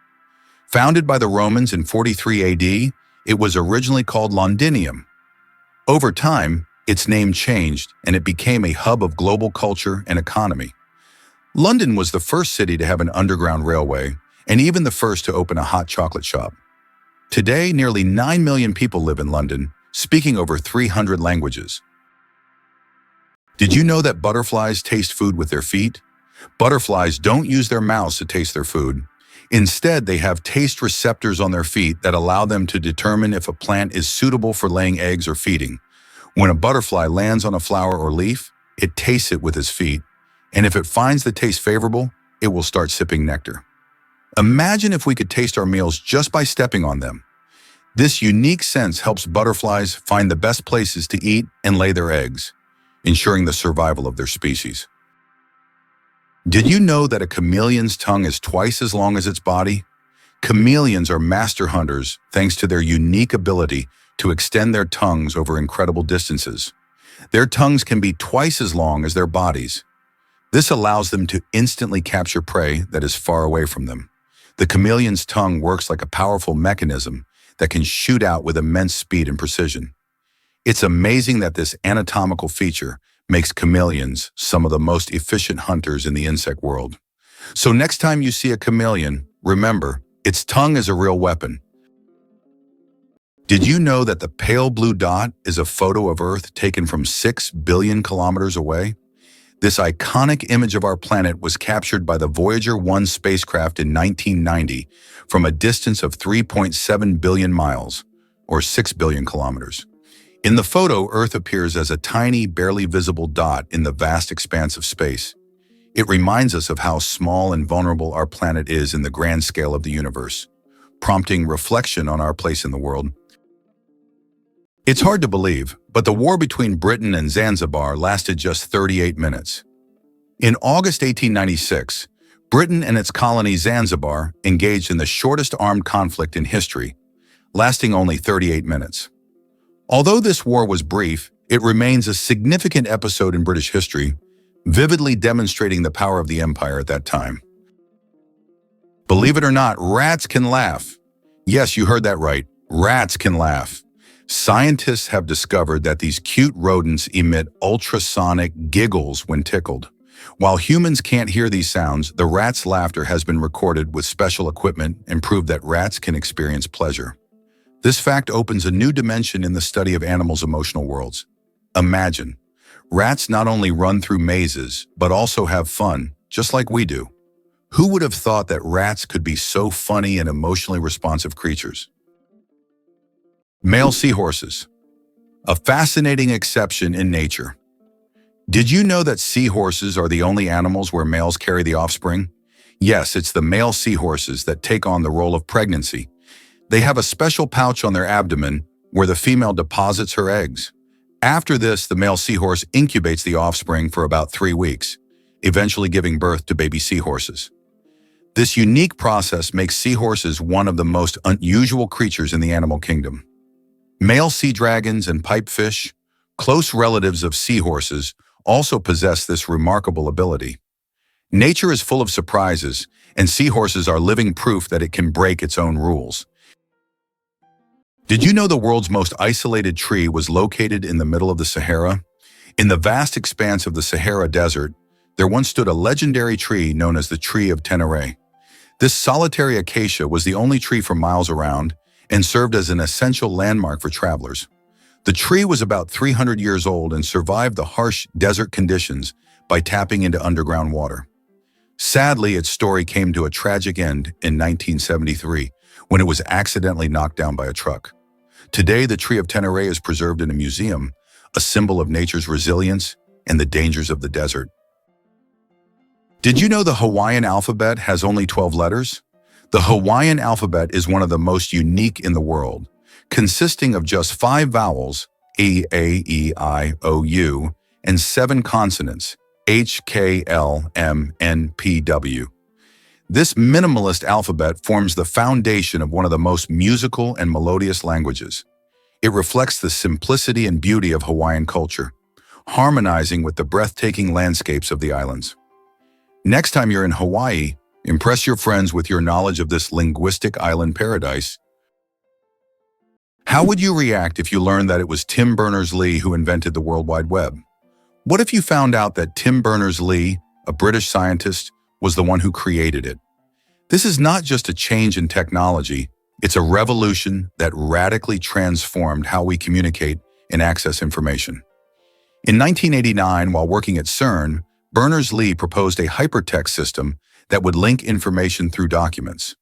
A: Founded by the Romans in 43 AD, it was originally called Londinium. Over time, its name changed and it became a hub of global culture and economy. London was the first city to have an underground railway and even the first to open a hot chocolate shop. Today, nearly 9 million people live in London, speaking over 300 languages. Did you know that butterflies taste food with their feet? Butterflies don't use their mouths to taste their food. Instead, they have taste receptors on their feet that allow them to determine if a plant is suitable for laying eggs or feeding. When a butterfly lands on a flower or leaf, it tastes it with its feet, and if it finds the taste favorable, it will start sipping nectar. Imagine if we could taste our meals just by stepping on them. This unique sense helps butterflies find the best places to eat and lay their eggs, ensuring the survival of their species. Did you know that a chameleon's tongue is twice as long as its body? Chameleons are master hunters thanks to their unique ability to extend their tongues over incredible distances. Their tongues can be twice as long as their bodies. This allows them to instantly capture prey that is far away from them. The chameleon's tongue works like a powerful mechanism that can shoot out with immense speed and precision. It's amazing that this anatomical feature makes chameleons some of the most efficient hunters in the insect world. So next time you see a chameleon, remember, its tongue is a real weapon. Did you know that the pale blue dot is a photo of Earth taken from 6 billion kilometers away? This iconic image of our planet was captured by the Voyager 1 spacecraft in 1990 from a distance of 3.7 billion miles, or 6 billion kilometers. In the photo, Earth appears as a tiny, barely visible dot in the vast expanse of space. It reminds us of how small and vulnerable our planet is in the grand scale of the universe, prompting reflection on our place in the world. It's hard to believe, but the war between Britain and Zanzibar lasted just 38 minutes. In August 1896, Britain and its colony Zanzibar engaged in the shortest armed conflict in history, lasting only 38 minutes. Although this war was brief, it remains a significant episode in British history vividly demonstrating the power of the empire at that time. Believe it or not, rats can laugh. Yes, you heard that right. Rats can laugh. Scientists have discovered that these cute rodents emit ultrasonic giggles when tickled. While humans can't hear these sounds, the rat's laughter has been recorded with special equipment and proved that rats can experience pleasure. This fact opens a new dimension in the study of animals' emotional worlds. Imagine, rats not only run through mazes, but also have fun, just like we do. Who would have thought that rats could be so funny and emotionally responsive creatures? Male seahorses, a fascinating exception in nature. Did you know that seahorses are the only animals where males carry the offspring? Yes, it's the male seahorses that take on the role of pregnancy. They have a special pouch on their abdomen where the female deposits her eggs. After this, the male seahorse incubates the offspring for about 3 weeks, eventually giving birth to baby seahorses. This unique process makes seahorses one of the most unusual creatures in the animal kingdom. Male sea dragons and pipefish, close relatives of seahorses, also possess this remarkable ability. Nature is full of surprises, and seahorses are living proof that it can break its own rules. Did you know the world's most isolated tree was located in the middle of the Sahara? In the vast expanse of the Sahara Desert, there once stood a legendary tree known as the Tree of Tenere. This solitary acacia was the only tree for miles around and served as an essential landmark for travelers. The tree was about 300 years old and survived the harsh desert conditions by tapping into underground water. Sadly, its story came to a tragic end in 1973 when it was accidentally knocked down by a truck. Today, the Tree of Tenere is preserved in a museum, a symbol of nature's resilience and the dangers of the desert. Did you know the Hawaiian alphabet has only 12 letters? The Hawaiian alphabet is one of the most unique in the world, consisting of just 5 vowels, E, A, E, I, O, U, and 7 consonants, H, K, L, M, N, P, W. This minimalist alphabet forms the foundation of one of the most musical and melodious languages. It reflects the simplicity and beauty of Hawaiian culture, harmonizing with the breathtaking landscapes of the islands. Next time you're in Hawaii, impress your friends with your knowledge of this linguistic island paradise. How would you react if you learned that it was Tim Berners-Lee who invented the World Wide Web? What if you found out that Tim Berners-Lee, a British scientist, was the one who created it? This is not just a change in technology, it's a revolution that radically transformed how we communicate and access information. In 1989, while working at CERN, Berners-Lee proposed a hypertext system that would link information through documents.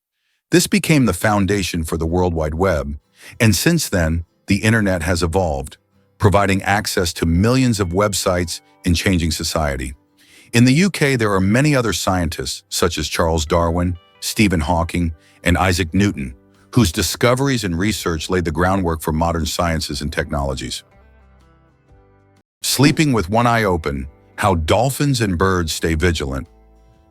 A: This became the foundation for the World Wide Web, and since then, the internet has evolved, providing access to millions of websites and changing society. In the UK, there are many other scientists, such as Charles Darwin, Stephen Hawking, and Isaac Newton, whose discoveries and research laid the groundwork for modern sciences and technologies. Sleeping with one eye open, how dolphins and birds stay vigilant.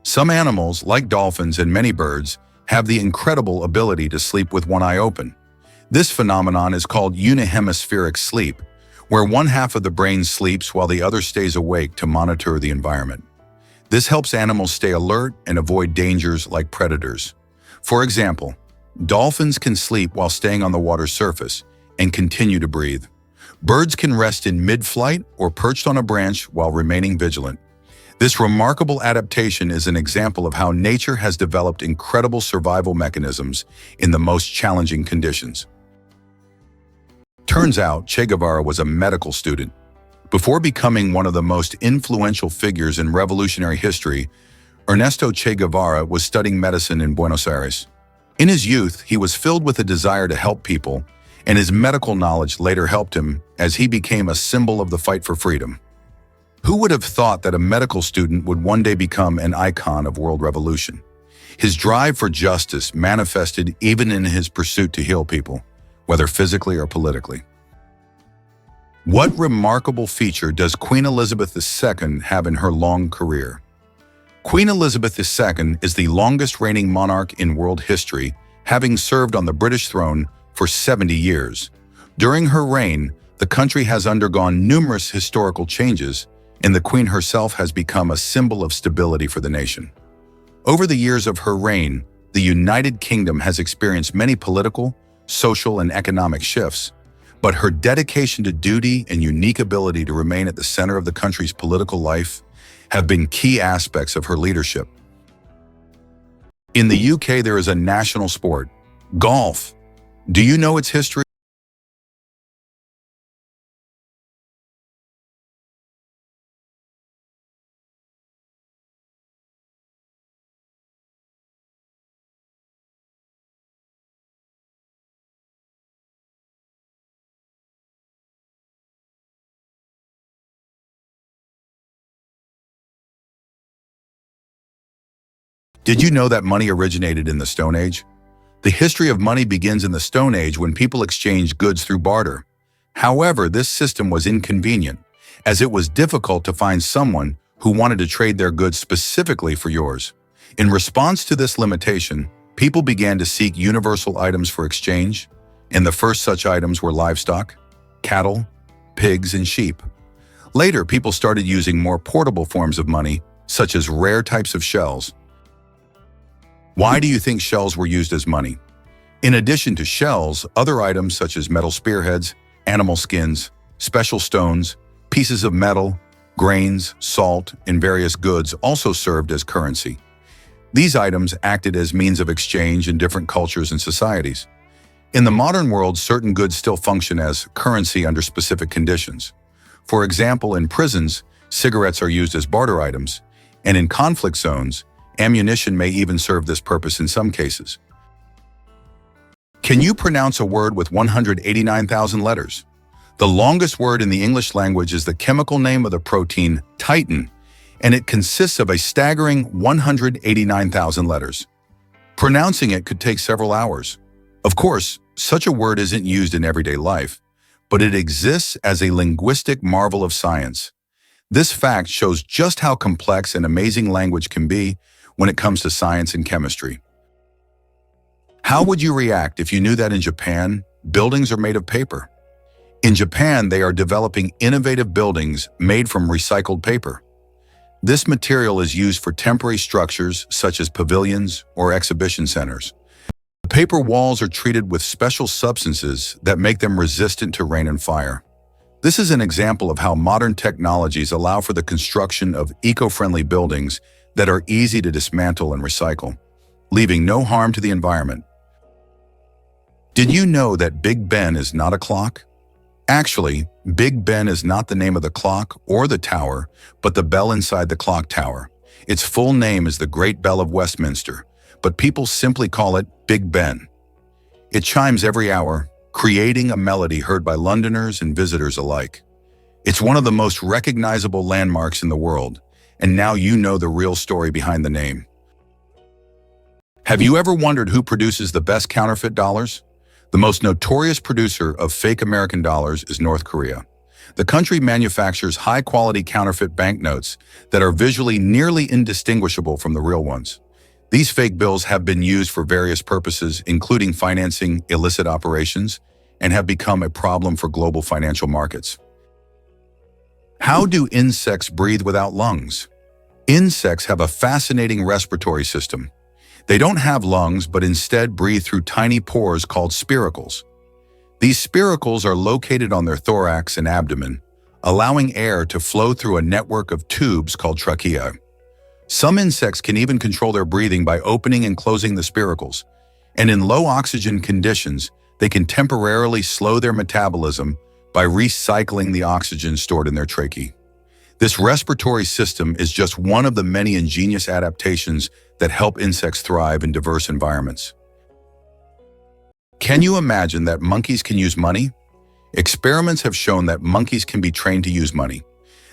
A: Some animals, like dolphins and many birds, have the incredible ability to sleep with one eye open. This phenomenon is called unihemispheric sleep, where one half of the brain sleeps while the other stays awake to monitor the environment. This helps animals stay alert and avoid dangers like predators. For example, dolphins can sleep while staying on the water's surface and continue to breathe. Birds can rest in mid-flight or perched on a branch while remaining vigilant. This remarkable adaptation is an example of how nature has developed incredible survival mechanisms in the most challenging conditions. Turns out, Che Guevara was a medical student. Before becoming one of the most influential figures in revolutionary history, Ernesto Che Guevara was studying medicine in Buenos Aires. In his youth, he was filled with a desire to help people, and his medical knowledge later helped him as he became a symbol of the fight for freedom. Who would have thought that a medical student would one day become an icon of world revolution? His drive for justice manifested even in his pursuit to heal people, whether physically or politically. What remarkable feature does Queen Elizabeth II have in her long career? Queen Elizabeth II is the longest reigning monarch in world history, having served on the British throne for 70 years. During her reign, the country has undergone numerous historical changes, and the queen herself has become a symbol of stability for the nation. Over the years of her reign, the United Kingdom has experienced many political, social, and economic shifts, but her dedication to duty and unique ability to remain at the center of the country's political life have been key aspects of her leadership. In the UK, there is a national sport, golf. Do you know its history? Did you know that money originated in the Stone Age? The history of money begins in the Stone Age when people exchanged goods through barter. However, this system was inconvenient, as it was difficult to find someone who wanted to trade their goods specifically for yours. In response to this limitation, people began to seek universal items for exchange, and the first such items were livestock, cattle, pigs, and sheep. Later, people started using more portable forms of money, such as rare types of shells. Why do you think shells were used as money? In addition to shells, other items such as metal spearheads, animal skins, special stones, pieces of metal, grains, salt, and various goods also served as currency. These items acted as means of exchange in different cultures and societies. In the modern world, certain goods still function as currency under specific conditions. For example, in prisons, cigarettes are used as barter items, and in conflict zones, ammunition may even serve this purpose in some cases. Can you pronounce a word with 189,000 letters? The longest word in the English language is the chemical name of the protein titin, and it consists of a staggering 189,000 letters. Pronouncing it could take several hours. Of course, such a word isn't used in everyday life, but it exists as a linguistic marvel of science. This fact shows just how complex and amazing language can be when it comes to science and chemistry. How would you react if you knew that in Japan, buildings are made of paper? In Japan, they are developing innovative buildings made from recycled paper. This material is used for temporary structures such as pavilions or exhibition centers. The paper walls are treated with special substances that make them resistant to rain and fire. This is an example of how modern technologies allow for the construction of eco-friendly buildings that are easy to dismantle and recycle, leaving no harm to the environment. Did you know that Big Ben is not a clock? Actually, Big Ben is not the name of the clock or the tower, but the bell inside the clock tower. Its full name is the Great Bell of Westminster, but people simply call it Big Ben. It chimes every hour, creating a melody heard by Londoners and visitors alike. It's one of the most recognizable landmarks in the world, and now you know the real story behind the name. Have you ever wondered who produces the best counterfeit dollars? The most notorious producer of fake American dollars is North Korea. The country manufactures high-quality counterfeit banknotes that are visually nearly indistinguishable from the real ones. These fake bills have been used for various purposes, including financing illicit operations, and have become a problem for global financial markets. How do insects breathe without lungs? Insects have a fascinating respiratory system. They don't have lungs, but instead breathe through tiny pores called spiracles. These spiracles are located on their thorax and abdomen, allowing air to flow through a network of tubes called trachea. Some insects can even control their breathing by opening and closing the spiracles, and in low oxygen conditions, they can temporarily slow their metabolism by recycling the oxygen stored in their tracheae. This respiratory system is just one of the many ingenious adaptations that help insects thrive in diverse environments. Can you imagine that monkeys can use money? Experiments have shown that monkeys can be trained to use money.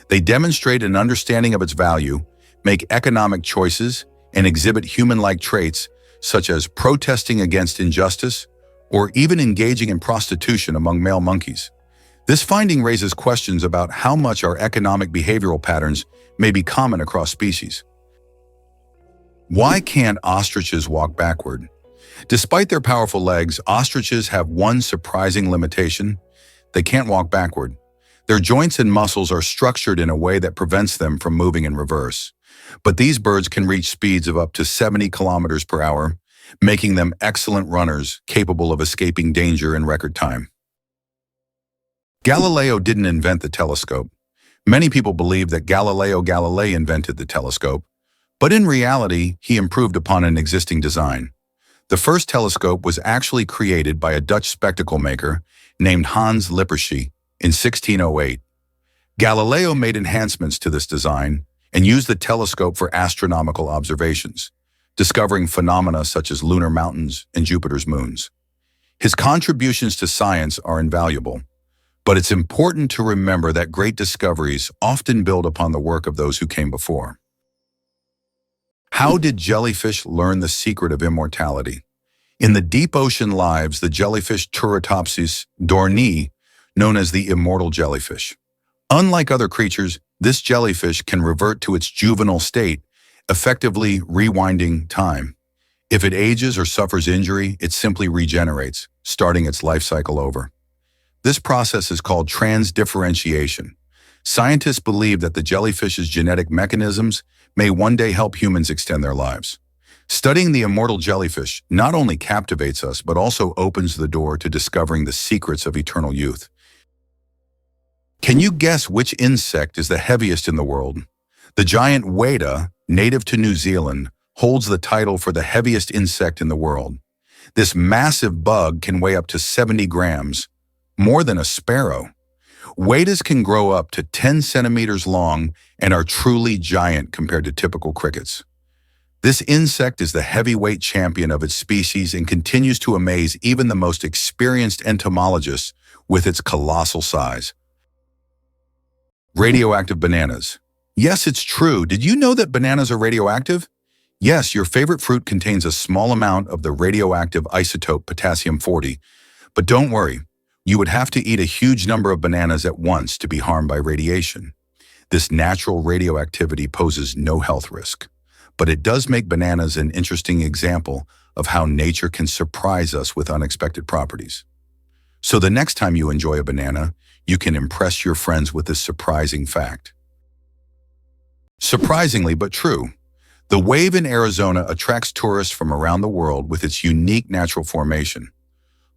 A: They demonstrate an understanding of its value, make economic choices, and exhibit human-like traits such as protesting against injustice or even engaging in prostitution among male monkeys. This finding raises questions about how much our economic behavioral patterns may be common across species. Why can't ostriches walk backward? Despite their powerful legs, ostriches have one surprising limitation: they can't walk backward. Their joints and muscles are structured in a way that prevents them from moving in reverse. But these birds can reach speeds of up to 70 kilometers per hour, making them excellent runners capable of escaping danger in record time. Galileo didn't invent the telescope. Many people believe that Galileo Galilei invented the telescope, but in reality, he improved upon an existing design. The first telescope was actually created by a Dutch spectacle maker named Hans Lippershey in 1608. Galileo made enhancements to this design and used the telescope for astronomical observations, discovering phenomena such as lunar mountains and Jupiter's moons. His contributions to science are invaluable, but it's important to remember that great discoveries often build upon the work of those who came before. How did jellyfish learn the secret of immortality? In the deep ocean lives the jellyfish Turritopsis dohrnii, known as the immortal jellyfish. Unlike other creatures, this jellyfish can revert to its juvenile state, effectively rewinding time. If it ages or suffers injury, it simply regenerates, starting its life cycle over. This process is called transdifferentiation. Scientists believe that the jellyfish's genetic mechanisms may one day help humans extend their lives. Studying the immortal jellyfish not only captivates us, but also opens the door to discovering the secrets of eternal youth. Can you guess which insect is the heaviest in the world? The giant weta, native to New Zealand, holds the title for the heaviest insect in the world. This massive bug can weigh up to 70 grams, more than a sparrow. Wetas can grow up to 10 centimeters long and are truly giant compared to typical crickets. This insect is the heavyweight champion of its species and continues to amaze even the most experienced entomologists with its colossal size. Radioactive bananas. Yes, it's true. Did you know that bananas are radioactive? Yes, your favorite fruit contains a small amount of the radioactive isotope potassium-40. But don't worry, you would have to eat a huge number of bananas at once to be harmed by radiation. This natural radioactivity poses no health risk, but it does make bananas an interesting example of how nature can surprise us with unexpected properties. So the next time you enjoy a banana, you can impress your friends with this surprising fact. Surprisingly but true, the Wave in Arizona attracts tourists from around the world with its unique natural formation.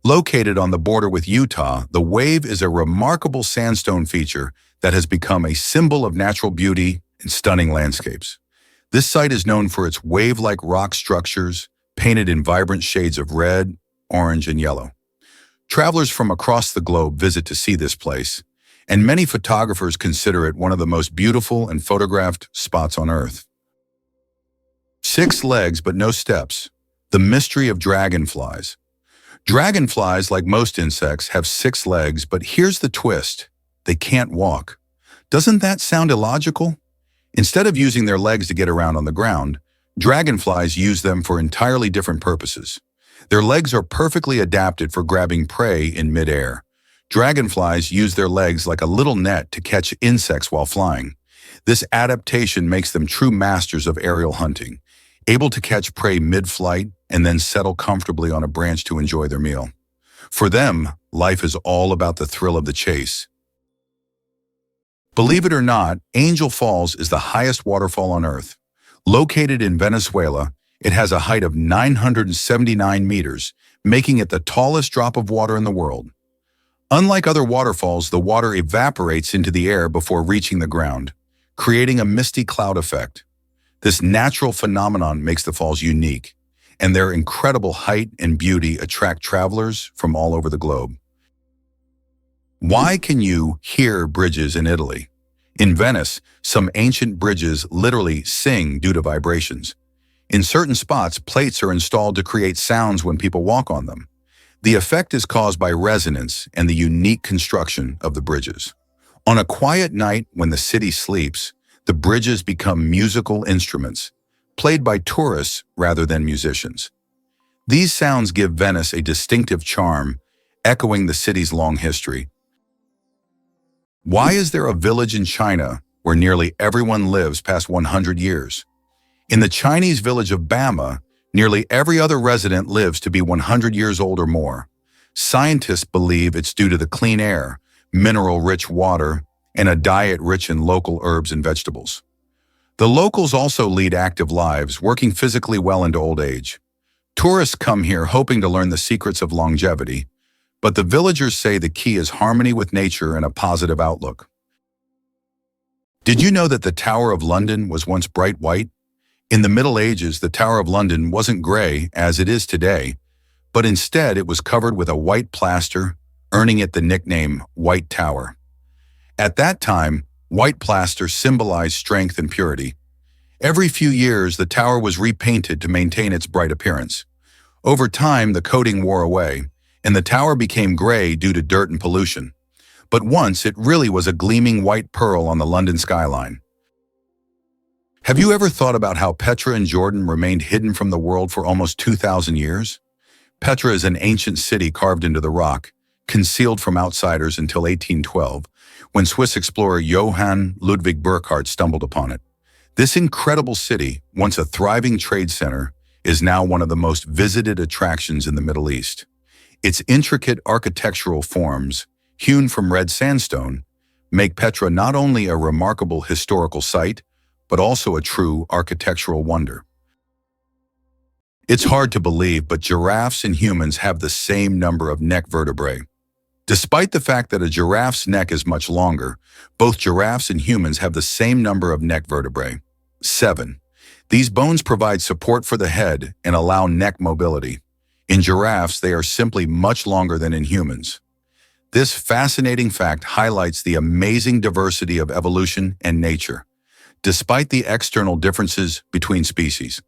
A: Located on the border with Utah, the Wave is a remarkable sandstone feature that has become a symbol of natural beauty and stunning landscapes. This site is known for its wave-like rock structures, painted in vibrant shades of red, orange, and yellow. Travelers from across the globe visit to see this place, and many photographers consider it one of the most beautiful and photographed spots on Earth. 6 legs but no steps. The mystery of dragonflies. Dragonflies, like most insects, have 6 legs, but here's the twist. They can't walk. Doesn't that sound illogical? Instead of using their legs to get around on the ground, dragonflies use them for entirely different purposes. Their legs are perfectly adapted for grabbing prey in midair. Dragonflies use their legs like a little net to catch insects while flying. This adaptation makes them true masters of aerial hunting, able to catch prey mid-flight and then settle comfortably on a branch to enjoy their meal. For them, life is all about the thrill of the chase. Believe it or not, Angel Falls is the highest waterfall on Earth. Located in Venezuela, it has a height of 979 meters, making it the tallest drop of water in the world. Unlike other waterfalls, the water evaporates into the air before reaching the ground, creating a misty cloud effect. This natural phenomenon makes the falls unique, and their incredible height and beauty attract travelers from all over the globe. Why can you hear bridges in Italy? In Venice, some ancient bridges literally sing due to vibrations. In certain spots, plates are installed to create sounds when people walk on them. The effect is caused by resonance and the unique construction of the bridges. On a quiet night when the city sleeps, the bridges become musical instruments, played by tourists rather than musicians. These sounds give Venice a distinctive charm, echoing the city's long history. Why is there a village in China where nearly everyone lives past 100 years? In the Chinese village of Bama, nearly every other resident lives to be 100 years old or more. Scientists believe it's due to the clean air, mineral-rich water, and a diet rich in local herbs and vegetables. The locals also lead active lives, working physically well into old age. Tourists come here hoping to learn the secrets of longevity, but the villagers say the key is harmony with nature and a positive outlook. Did you know that the Tower of London was once bright white? In the Middle Ages, the Tower of London wasn't gray as it is today, but instead it was covered with a white plaster, earning it the nickname White Tower. At that time, white plaster symbolized strength and purity. Every few years, the tower was repainted to maintain its bright appearance. Over time, the coating wore away, and the tower became gray due to dirt and pollution. But once, it really was a gleaming white pearl on the London skyline. Have you ever thought about how Petra in Jordan remained hidden from the world for almost 2,000 years? Petra is an ancient city carved into the rock, concealed from outsiders until 1812, when Swiss explorer Johann Ludwig Burckhardt stumbled upon it. This incredible city, once a thriving trade center, is now one of the most visited attractions in the Middle East. Its intricate architectural forms, hewn from red sandstone, make Petra not only a remarkable historical site, but also a true architectural wonder. It's hard to believe, but giraffes and humans have the same number of neck vertebrae. Despite the fact that a giraffe's neck is much longer, both giraffes and humans have the same number of neck vertebrae, 7. These bones provide support for the head and allow neck mobility. In giraffes, they are simply much longer than in humans. This fascinating fact highlights the amazing diversity of evolution and nature, despite the external differences between species.